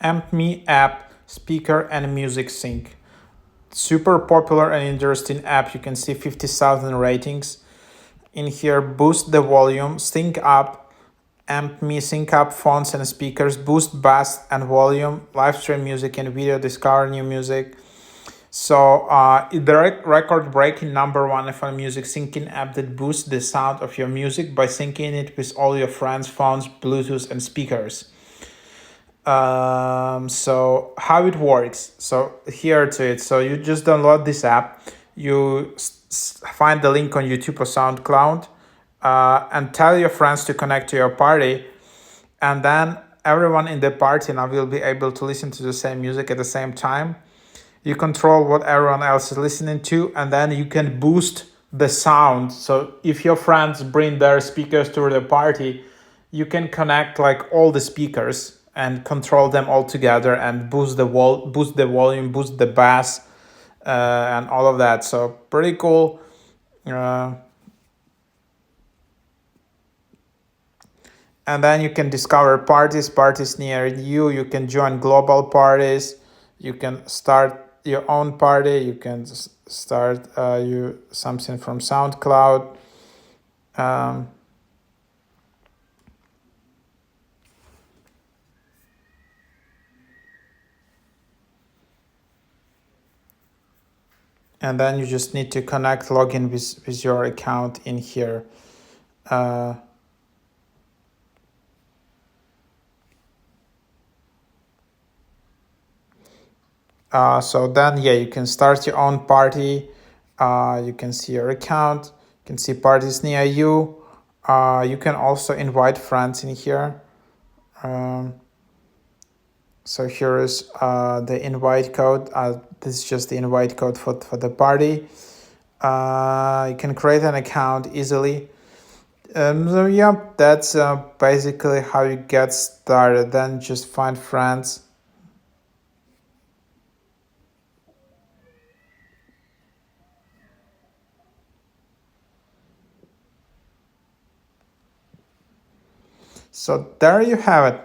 AmpMe app, speaker and music sync. Super popular and interesting app. You can see 50,000 ratings. In here, boost the volume, sync up, AmpMe sync up phones and speakers, boost bass and volume, live stream music and video, discover new music. So the record-breaking #1 iPhone music syncing app that boosts the sound of your music by syncing it with all your friends' phones, Bluetooth, and speakers. So how it works? So here to it. So you just download this app. You find the link on YouTube or SoundCloud, and tell your friends to connect to your party, and then everyone in the party now will be able to listen to the same music at the same time. You control what everyone else is listening to, and then you can boost the sound. So if your friends bring their speakers to the party, you can connect like all the speakers and control them all together and boost the volume, boost the bass, and all of that. So pretty cool. And then you can discover parties near you. You can join global parties. You can start your own party. You can start something from SoundCloud. And then you just need to log in with your account in here. So then, yeah, you can start your own party. You can see your account. You can see parties near you. You can also invite friends in here. So here is the invite code. This is just the invite code for the party. You can create an account easily. So yeah, that's basically how you get started. Then just find friends. So there you have it.